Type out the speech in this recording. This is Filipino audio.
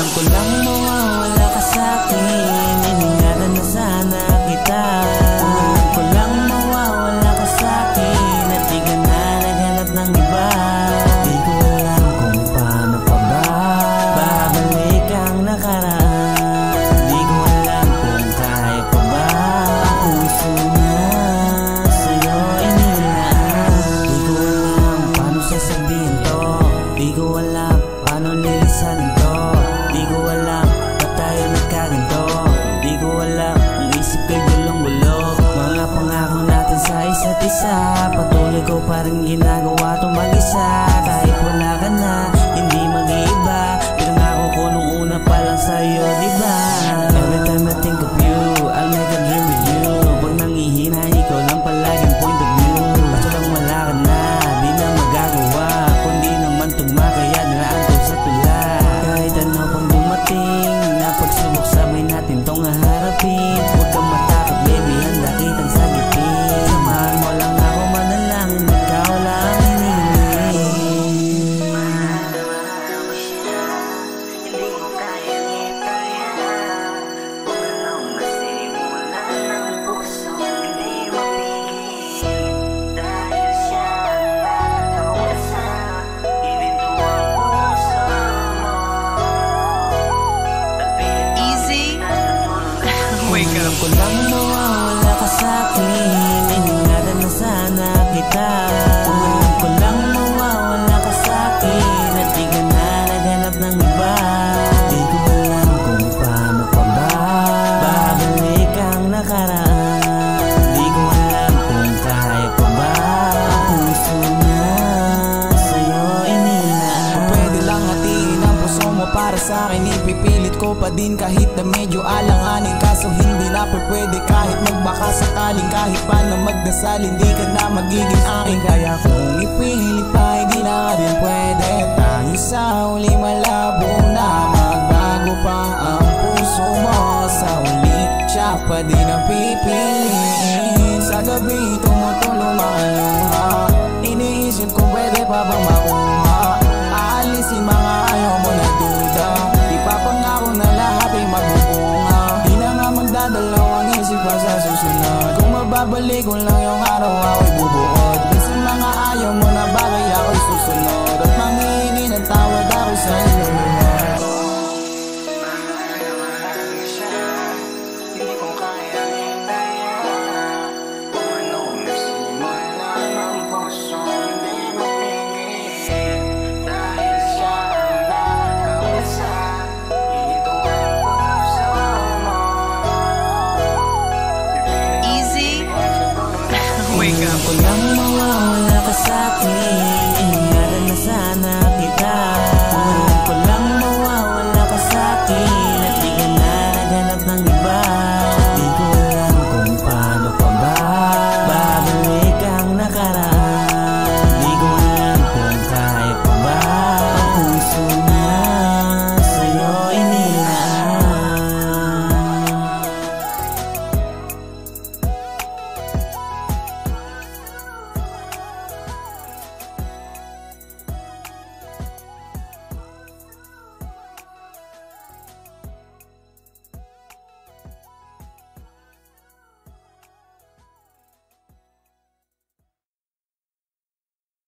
ko lang mawawala ka sa'kin, iningatan na sana kita. Alam ko lang mawawala ka sa'kin, at di ka na naghanap ng iba. Di ko alam kung paano pa ba babalik ang nakaraan. Di ko alam kung kaya pa ba ang puso na sa'yo inilaan. Di ko alam paano sasabihin to, di ko alam paano lilisanin to. Di ko alam ba't tayo nagkaganto. Di ko alam, ang isip ko'y gulong-gulo. Mga pangako natin sa isa't isa, patuloy ko pa rin ginagawa to mag-isa. Kahit wala ka na, hindi mag-iiba. Pinangako ko nung una pa lang sa'yo, diba? Every time I think of you, I'll make a dream with you. Pag nangihina, ikaw lang palaging point of view. Kaso lang wala ka na, di na magagawa, kundi naman tugma, kaya nilaan ko sa tula. Kahit ano pang dumating na pagsubok, sabay natin tong haharapin. Huwag kang matakot baby, handa kitang sagipin. Samahan mo lang ako, manalangin, ikaw lang hinihiling. Mahal mo siya, hindi mo kayang itaya. Huwag ka nang masimula ng puso, hindi mapigil. Dahil siya ang nakakawasa, ininto ang puso mo. Easy. Wake Alam up. ko lang mawawala ka sa'kin, iningatan na sana kita. Alam ko lang mawawala ka sa'kin, at di ka na naghanap ng iba. Di ko alam kung paano pa ba babalik ang nakaraan. Di ko alam kung kaya pa ba ang puso na sa'yo inilaan. Pwede lang hatiin ang puso mo para sa'kin, ipipilit ko pa din kahit na medyo alanganin. Kaso hindi na pwede kahit magbaka sakaling, kahit pa na magdasal hindi ka na magiging akin. Kaya kung ipilit pa hindi na rin pwede, tayo sa huli malabo na magbago pa ang puso mo. Sa huli siya pa din ang pipiliin. Sa gabi tumutulo mga luha, iniisip kung pwede pa bang makuha. Aalisin mga ayaw mo na duda, ipapangako na lahat ay magbubunga. Di na nga magdadalawang isip pa sa susunod, kung mababalik ko lang yung araw ako'y bubuod. Kasi mga ayaw mo na bagay ako'y susunod, at manghihingi ng tawad ako sa iyo. Mahal mo siya, hindi ko kayang itaya. Kung ano nasimula ng puso, hindi mapigil. Dahil siya ang nakakawasa, ininto ang puso mo. Easy. Wake up. Alam ko lang mawawala ka sa'kin,